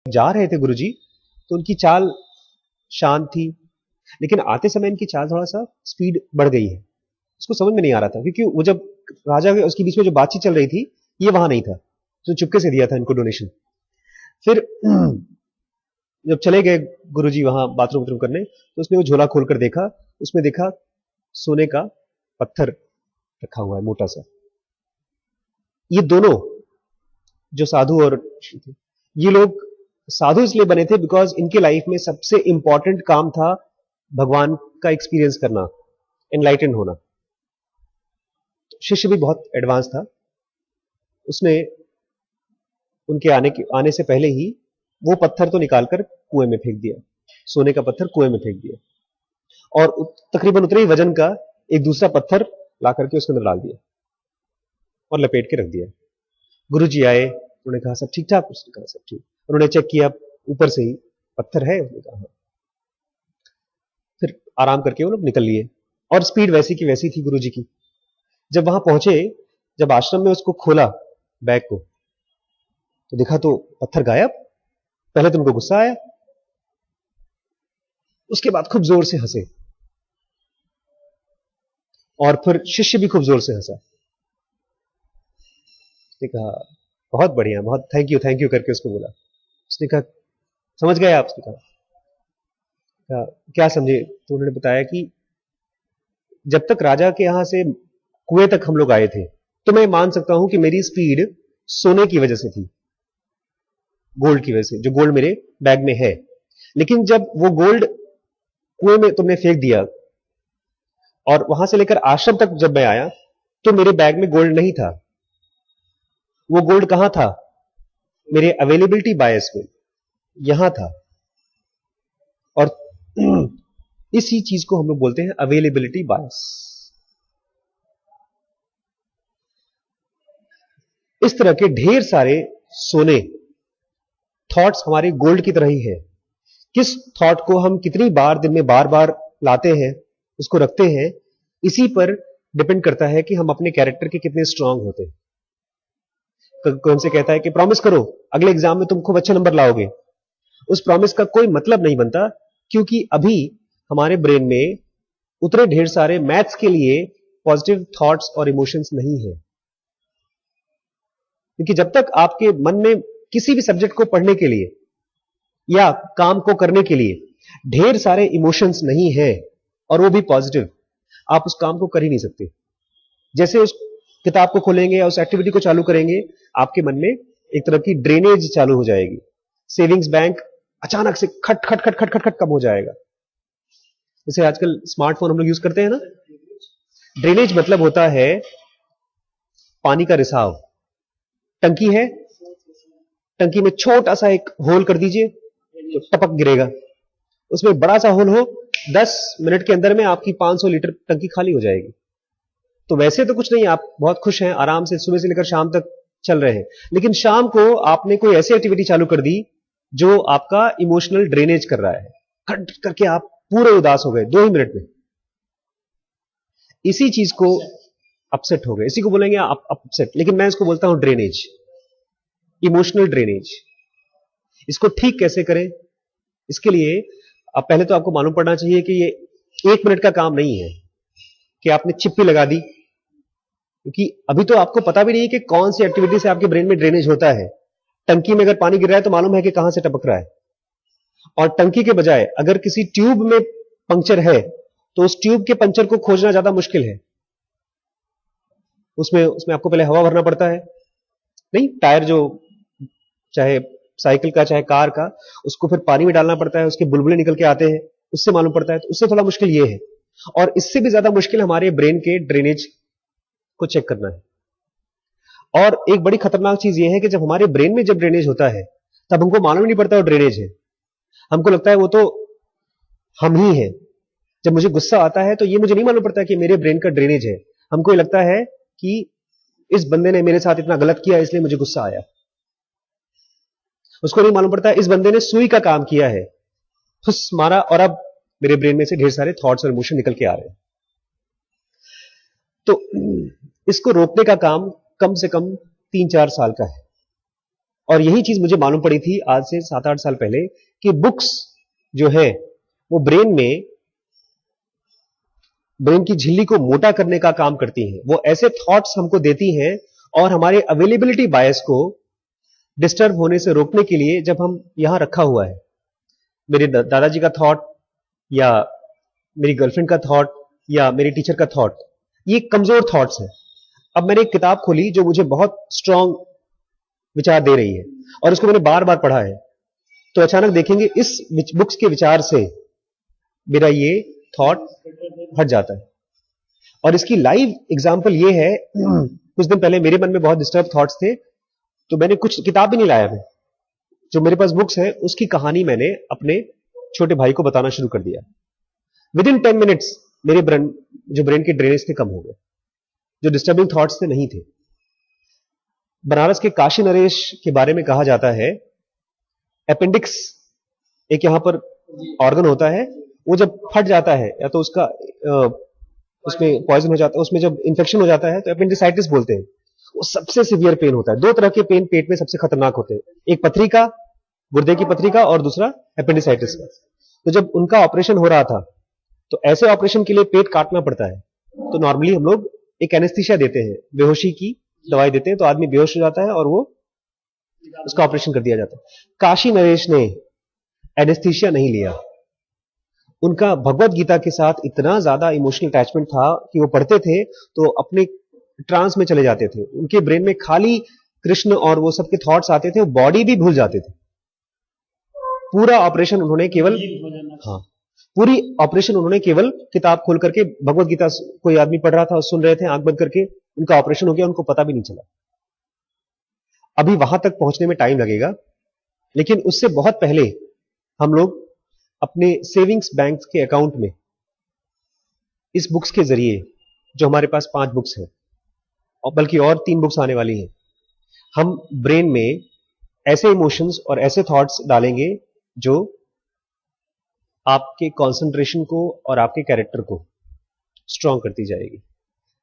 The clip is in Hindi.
जा रहे थे गुरुजी, तो उनकी चाल शांत थी, लेकिन आते समय इनकी चाल थोड़ा सा स्पीड बढ़ गई है। उसको समझ में नहीं आ रहा था, क्योंकि वो जब राजा के उसके बीच में जो बातचीत चल रही थी, ये वहां नहीं था, तो चुपके से दिया था इनको डोनेशन। फिर जब चले गए गुरुजी वहां बाथरूम करने, तो उसने वो झोला खोलकर देखा, उसमें देखा सोने का पत्थर रखा हुआ है, मोटा सा। ये दोनों जो साधु और ये लोग साधु इसलिए बने थे बिकॉज इनके लाइफ में सबसे इंपॉर्टेंट काम था भगवान का एक्सपीरियंस करना, एनलाइटेंड होना। शिष्य भी बहुत एडवांस था, उसने उनके आने से पहले ही वो पत्थर तो निकालकर कुएं में फेंक दिया, सोने का पत्थर कुएं में फेंक दिया, और तकरीबन उतने ही वजन का एक दूसरा पत्थर ला करके उसके अंदर डाल दिया और लपेट के रख दिया। गुरुजी आए, उन्होंने कहा सब ठीक ठाक? उसने कहा सब ठीक। उन्होंने चेक किया, ऊपर से ही पत्थर है, उसने कहा। फिर आराम करके वो लोग निकल लिए, और स्पीड वैसी की वैसी थी गुरुजी की। जब वहां पहुंचे, जब आश्रम में उसको खोला बैग को, तो देखा तो पत्थर गायब। पहले तो उनको गुस्सा आया, उसके बाद खूब जोर से हंसे, और फिर शिष्य भी खूब जोर से हंसा। उसने कहा बहुत बढ़िया, बहुत थैंक यू करके उसको बोला। उसने कहा समझ गए आप? उसने कहा क्या समझे? तो उन्होंने बताया कि जब तक राजा के यहां से कुएं तक हम लोग आए थे, तो मैं मान सकता हूं कि मेरी स्पीड सोने की वजह से थी, गोल्ड की वजह से, जो गोल्ड मेरे बैग में है। लेकिन जब वो गोल्ड कुएं में तुमने फेंक दिया, और वहां से लेकर आश्रम तक जब मैं आया, तो मेरे बैग में गोल्ड नहीं था। वो गोल्ड कहां था? मेरे अवेलेबिलिटी बायस में, यहां था। और इसी चीज को हम लोग बोलते हैं अवेलेबिलिटी बायस। इस तरह के ढेर सारे सोने थॉट्स हमारे गोल्ड की तरह ही है। किस थॉट को हम कितनी बार दिन में बार बार लाते हैं, उसको रखते हैं, इसी पर डिपेंड करता है कि हम अपने कैरेक्टर के कितने स्ट्रांग होते हैं। कोई हमसे कहता है कि प्रॉमिस करो अगले एग्जाम में तुम खूब अच्छे नंबर लाओगे, उस प्रॉमिस का कोई मतलब नहीं बनता, क्योंकि अभी हमारे ब्रेन में उतने ढेर सारे मैथ्स के लिए पॉजिटिव थॉट्स और इमोशंस नहीं है। क्योंकि जब तक आपके मन में किसी भी सब्जेक्ट को पढ़ने के लिए या काम को करने के लिए ढेर सारे इमोशंस नहीं है, और वो भी पॉजिटिव, आप उस काम को कर ही नहीं सकते। जैसे उस किताब को खोलेंगे या उस एक्टिविटी को चालू करेंगे, आपके मन में एक तरह की ड्रेनेज चालू हो जाएगी। सेविंग्स बैंक अचानक से खट खट खट खट खट खट कम हो जाएगा। जैसे आजकल स्मार्टफोन हम लोग यूज करते हैं ना, ड्रेनेज मतलब होता है पानी का रिसाव। टंकी है, टंकी में छोटा सा एक होल कर दीजिए तो टपक गिरेगा। उसमें बड़ा सा होल हो, 10 मिनट के अंदर में आपकी 500 लीटर टंकी खाली हो जाएगी। तो वैसे तो कुछ नहीं, आप बहुत खुश हैं, आराम से सुबह से लेकर शाम तक चल रहे हैं, लेकिन शाम को आपने कोई ऐसी एक्टिविटी चालू कर दी जो आपका इमोशनल ड्रेनेज कर रहा है, खट करके आप पूरे उदास हो गए 2 ही मिनट में। इसी चीज को अपसेट हो गए, इसी को बोलेंगे आप अपसेट, लेकिन मैं इसको बोलता हूं ड्रेनेज, इमोशनल ड्रेनेज। इसको ठीक कैसे करें? इसके लिए अब पहले तो आपको मालूम पड़ना चाहिए कि ये 1 मिनट का काम नहीं है कि आपने चिप्पी लगा दी, क्योंकि अभी तो आपको पता भी नहीं कि कौन सी एक्टिविटी से आपके ब्रेन में ड्रेनेज होता है। टंकी में अगर पानी गिर रहा है तो मालूम है कि कहां से टपक रहा है, और टंकी के बजाय अगर किसी ट्यूब में पंक्चर है तो उस ट्यूब के पंक्चर को खोजना ज्यादा मुश्किल है। उसमें उसमें आपको पहले हवा भरना पड़ता है, नहीं टायर जो चाहे साइकिल का चाहे कार का, उसको फिर पानी में डालना पड़ता है, उसके बुलबुले निकल के आते हैं, उससे मालूम पड़ता है। तो उससे थोड़ा मुश्किल ये है, और इससे भी ज्यादा मुश्किल हमारे ब्रेन के ड्रेनेज को चेक करना है। और एक बड़ी खतरनाक चीज ये है कि जब हमारे ब्रेन में जब ड्रेनेज होता है, तब हमको मालूम नहीं पड़ता वो ड्रेनेज है, हमको लगता है वो तो हम ही हैं। जब मुझे गुस्सा आता है तो ये मुझे नहीं मालूम पड़ता कि मेरे ब्रेन का ड्रेनेज है, हमको ये लगता है कि इस बंदे ने मेरे साथ इतना गलत किया इसलिए मुझे गुस्सा आया। उसको नहीं मालूम पड़ता इस बंदे ने सुई का काम किया है, फुस मारा, और अब मेरे ब्रेन में से ढेर सारे थॉट्स और इमोशन निकल के आ रहे हैं। तो इसको रोकने का काम कम से कम 3-4 साल का है। और यही चीज मुझे मालूम पड़ी थी आज से 7-8 साल पहले कि बुक्स जो है वो ब्रेन की झिल्ली को मोटा करने का काम करती हैं। वो ऐसे थॉट्स हमको देती हैं और हमारे अवेलेबिलिटी बायस को डिस्टर्ब होने से रोकने के लिए, जब हम यहां रखा हुआ है मेरे दादाजी का थॉट या मेरी गर्लफ्रेंड का थॉट या मेरे टीचर का थॉट, ये कमजोर थॉट्स हैं। अब मैंने एक किताब खोली जो मुझे बहुत स्ट्रांग विचार दे रही है और उसको मैंने बार बार पढ़ा है, तो अचानक देखेंगे इस बुक्स के विचार से मेरा ये थॉट हट जाता है। और इसकी लाइव एग्जांपल ये है, कुछ दिन पहले मेरे मन में बहुत डिस्टर्ब थॉट्स थे, तो मैंने कुछ किताब भी नहीं लाया, मैं जो मेरे पास बुक्स है उसकी कहानी मैंने अपने छोटे भाई को बताना शुरू कर दिया। विद इन 10 मिनट्स मेरे ब्रेन के ड्रेनेज थे कम हो गए, जो डिस्टर्बिंग थॉट्स थे नहीं थे। बनारस के काशी नरेश के बारे में कहा जाता है, अपेंडिक्स एक यहां पर ऑर्गन होता है, वो जब फट जाता है या तो उसमें पॉइजन हो जाता है, उसमें जब इंफेक्शन हो जाता है तो अपेंडिसाइटिस बोलते हैं। वो सबसे सीवियर पेन होता है। दो तरह के पेन पेट में सबसे खतरनाक होते हैं, एक पथरी का, गुर्दे की पथरी का, और दूसरा अपेंडिसाइटिस का। तो जब उनका ऑपरेशन हो रहा था तो ऐसे ऑपरेशन के लिए पेट काटना पड़ता है, तो नॉर्मली हम लोग एक एनेस्थीसिया देते हैं, बेहोशी की दवाई देते हैं, तो आदमी बेहोश हो जाता है और वो उसका ऑपरेशन कर दिया जाता है। काशी नरेश ने एनेस्थीसिया नहीं लिया। उनका भगवत गीता के साथ इतना ज्यादा इमोशनल अटैचमेंट था कि वो पढ़ते थे तो अपने ट्रांस में चले जाते थे। उनके ब्रेन में खाली कृष्ण और वो सबके थॉट्स आते थे, वो बॉडी भी भूल जाते थे। पूरा ऑपरेशन उन्होंने केवल किताब खोल करके भगवत गीता, कोई आदमी पढ़ रहा था, सुन रहे थे, आंख बंद करके, उनका ऑपरेशन हो गया, उनको पता भी नहीं चला। अभी वहां तक पहुंचने में टाइम लगेगा, लेकिन उससे बहुत पहले हम लोग अपने सेविंग्स बैंक के अकाउंट में इस बुक्स के जरिए, जो हमारे पास 5 बुक्स हैं और बल्कि और 3 बुक्स आने वाली हैं, हम ब्रेन में ऐसे इमोशंस और ऐसे थॉट्स डालेंगे जो आपके कंसंट्रेशन को और आपके कैरेक्टर को स्ट्रांग करती जाएगी।